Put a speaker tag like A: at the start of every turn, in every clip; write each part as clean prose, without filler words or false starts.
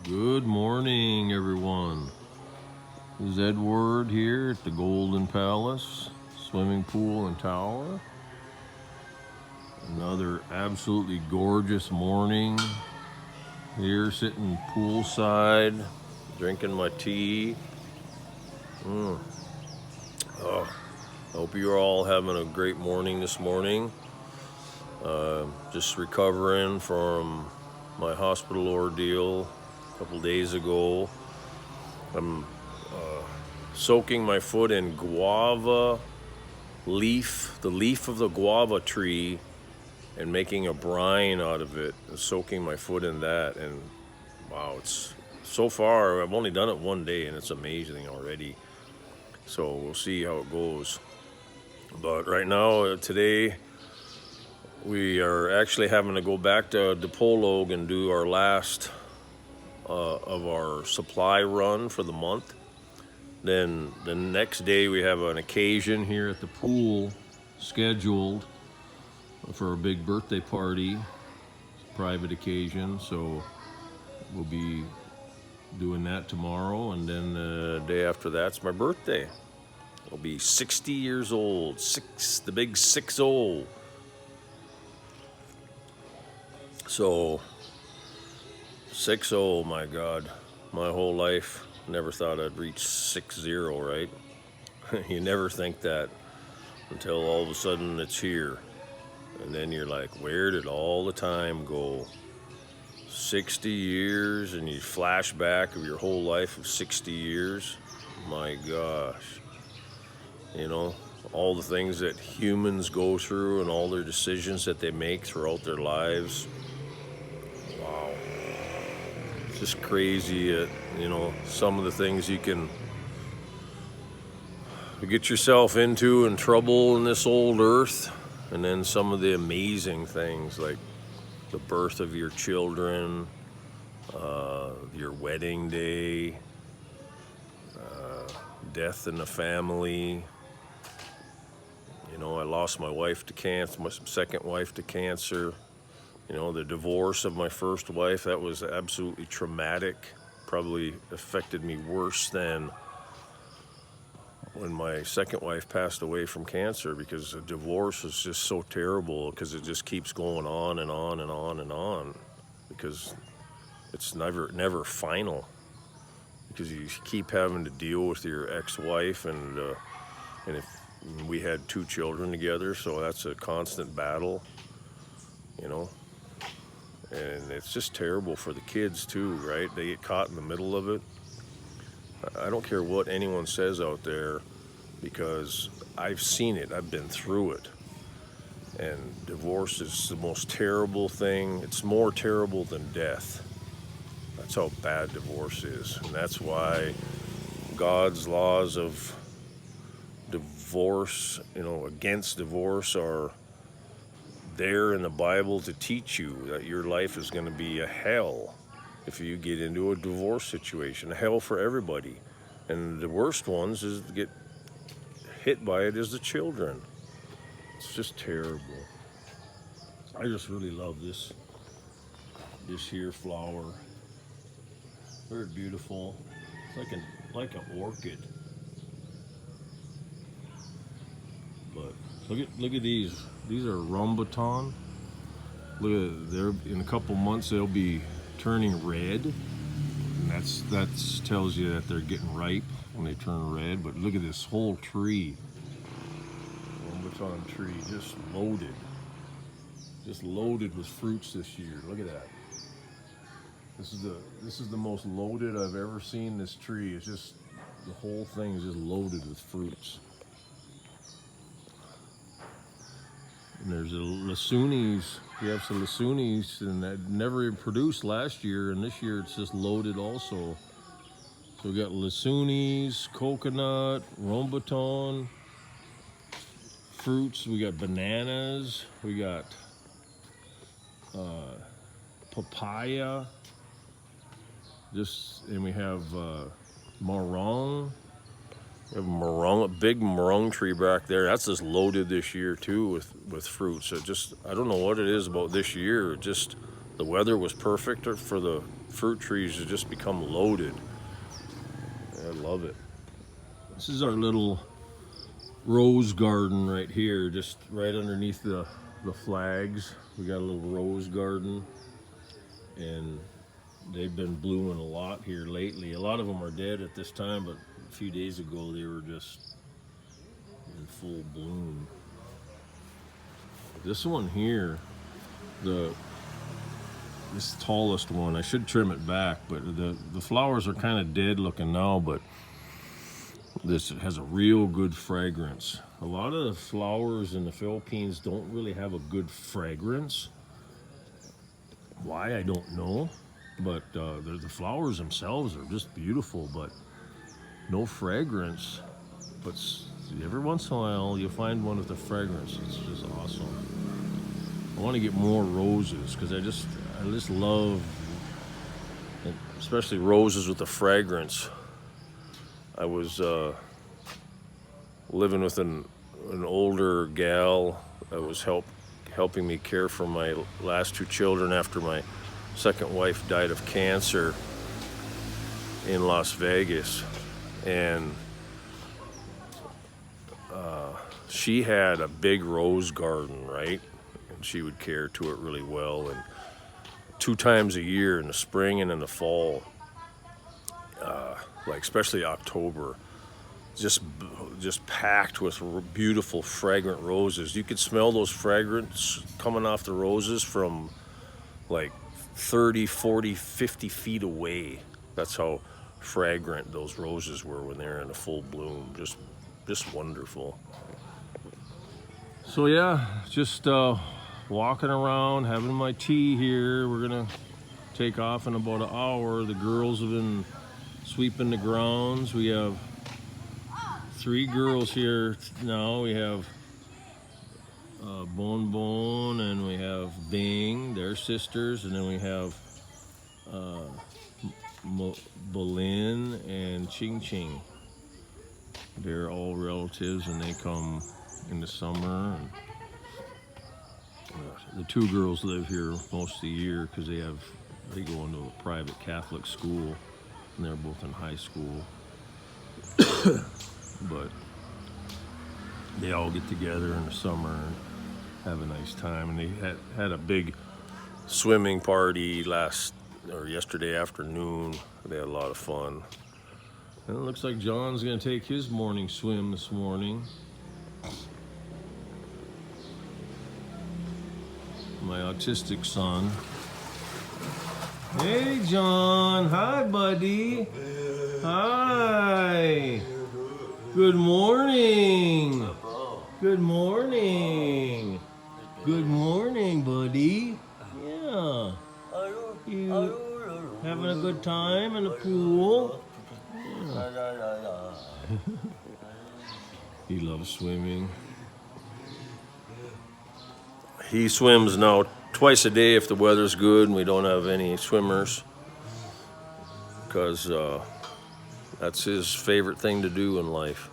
A: Good morning, everyone. This is Edward here at the Golden Palace Swimming Pool and Tower. Another absolutely gorgeous morning here, sitting poolside, drinking my tea. Oh, I hope you're all having a great morning this morning. Just recovering from my hospital ordeal a couple days ago. I'm soaking my foot in guava leaf, the leaf of the guava tree, and making a brine out of it, and soaking my foot in that. And wow, it's so far, I've only done it one day and it's amazing already. So we'll see how it goes. But right now, today, we are actually having to go back to Dipolog and do our last of our supply run for the month. Then the next day we have an occasion here at the pool scheduled for a big birthday party, private occasion. So we'll be doing that tomorrow, and then the day after that's my birthday. I'll be 60 years old, the big 6-0. So 6-0, my God, my whole life, never thought I'd reach 6-0, right? You never think that until all of a sudden it's here. And then you're like, where did all the time go? 60 years, and you flash back of your whole life of 60 years. My gosh. You know, all the things that humans go through and all their decisions that they make throughout their lives. Wow. It's just crazy, you know, some of the things you can get yourself into and trouble in this old earth, and then some of the amazing things like the birth of your children, your wedding day, death in the family. You know, I lost my wife to cancer, my second wife to cancer. You know, the divorce of my first wife, that was absolutely traumatic. Probably affected me worse than when my second wife passed away from cancer, because a divorce is just so terrible, because it just keeps going on and on and on and on, because it's never final, because you keep having to deal with your ex-wife, and if we had 2 children together, so that's a constant battle, you know. And it's just terrible for the kids too, right? They get caught in the middle of it. I don't care what anyone says out there, because I've seen it, I've been through it. And divorce is the most terrible thing. It's more terrible than death. That's how bad divorce is. And that's why God's laws of divorce, you know, against divorce, are there in the Bible to teach you that your life is going to be a hell if you get into a divorce situation. A hell for everybody. And the worst ones is to get hit by it is the children. It's just terrible. I just really love this here flower. Very beautiful. It's like an orchid. But look at these. These are rambutan. Look at, they're in a couple months they'll be turning red, and that tells you that they're getting ripe when they turn red. But look at this whole tree, rambutan tree, just loaded with fruits this year. Look at that. This is the most loaded I've ever seen this tree. It's just, the whole thing is just loaded with fruits. And there's a Lasunis. We have some Lasunis, and that never produced last year, and this year it's just loaded also. So we got Lasunis, coconut, rambutan, fruits. We got bananas. We got papaya. And we have marang. We have a big marang tree back there. That's just loaded this year too with fruits. So I don't know what it is about this year. It just the weather was perfect for the fruit trees to just become loaded. I love it. This is our little rose garden right here, just right underneath the flags. We got a little rose garden, and they've been blooming a lot here lately. A lot of them are dead at this time, but a few days ago they were just in full bloom. This one here, this tallest one, I should trim it back, but the flowers are kind of dead looking now, but this has a real good fragrance. A lot of the flowers in the Philippines don't really have a good fragrance. Why, I don't know, but the flowers themselves are just beautiful, but no fragrance. But every once in a while you'll find one with a fragrance. It's just awesome. I want to get more roses because I just love, especially roses with a fragrance. I was living with an older gal that was helping me care for my last two children after my second wife died of cancer in Las Vegas, and she had a big rose garden, right? And she would care to it really well, and 2 times a year, in the spring and in the fall, like especially October, just packed with beautiful fragrant roses. You could smell those fragrance coming off the roses from like 30, 40, 50 feet away. That's how fragrant those roses were when they're in a full bloom. Just wonderful. So yeah, just walking around, having my tea here. We're gonna take off in about an hour. The girls have been sweeping the grounds. We have 3 girls here now. We have Bon Bon, and we have Bing, their sisters, and then we have Bolin and Ching Ching. They're all relatives, and they come in the summer. And the 2 girls live here most of the year because they go into a private Catholic school, and they're both in high school. But they all get together in the summer and have a nice time. And they had a big swimming party yesterday afternoon. They had a lot of fun. And it looks like John's gonna take his morning swim this morning. My autistic son. Hey John, hi buddy. Hi. Good morning. Good morning. Good morning, buddy. Yeah. You having a good time in the pool? Yeah. He loves swimming. He swims now twice a day if the weather's good and we don't have any swimmers, because that's his favorite thing to do in life.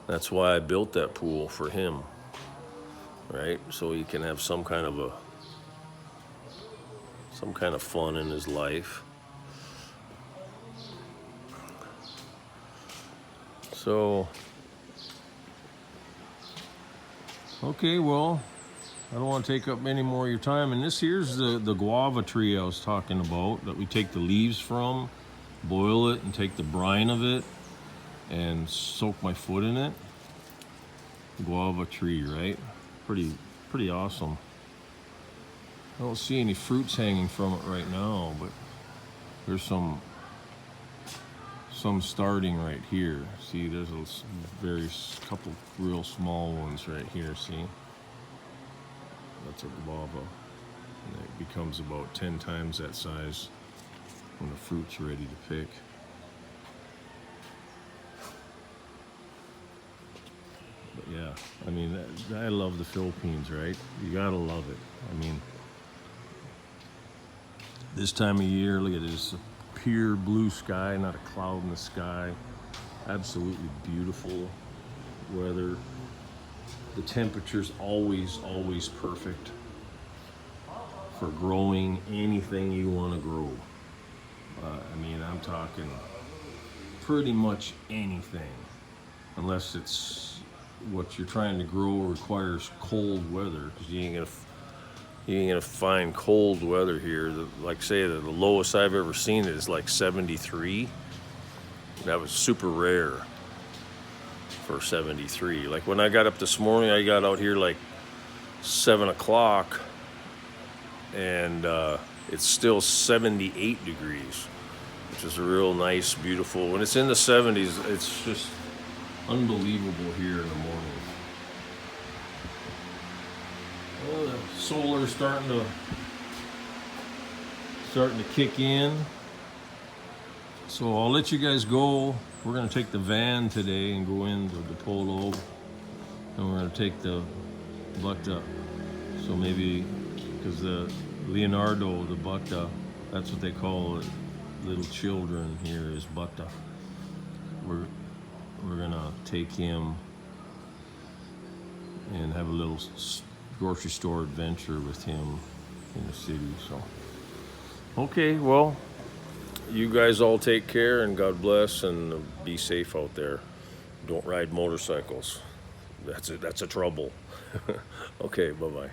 A: That's why I built that pool for him, right? So he can have some kind of fun in his life. So, okay, well, I don't want to take up any more of your time. And this here's the guava tree I was talking about, that we take the leaves from, boil it, and take the brine of it, and soak my foot in it. Guava tree, right? Pretty awesome. I don't see any fruits hanging from it right now, but there's some starting right here. See, there's a couple real small ones right here, see? That's a guava. And it becomes about 10 times that size when the fruit's ready to pick. But yeah, I mean, I love the Philippines, right? You gotta love it. I mean, this time of year, look at this pure blue sky, not a cloud in the sky. Absolutely beautiful weather. The temperature's always perfect for growing anything you want to grow. I mean, I'm talking pretty much anything, unless it's what you're trying to grow requires cold weather, because you ain't gonna find cold weather here. Like say the lowest I've ever seen is like 73. That was super rare for 73. Like when I got up this morning, I got out here like 7 o'clock, and it's still 78 degrees, which is a real nice, beautiful. When it's in the 70s, it's just unbelievable here in the morning. Well, the solar's starting to kick in. So I'll let you guys go. We're going to take the van today and go into the Polo, and we're going to take the Butta. So maybe, because the Leonardo, the Butta, that's what they call it, little children here, is Butta. We're going to take him and have a little grocery store adventure with him in the city. So, okay, well, you guys all take care, and God bless, and be safe out there. Don't ride motorcycles. That's a trouble. Okay, bye-bye.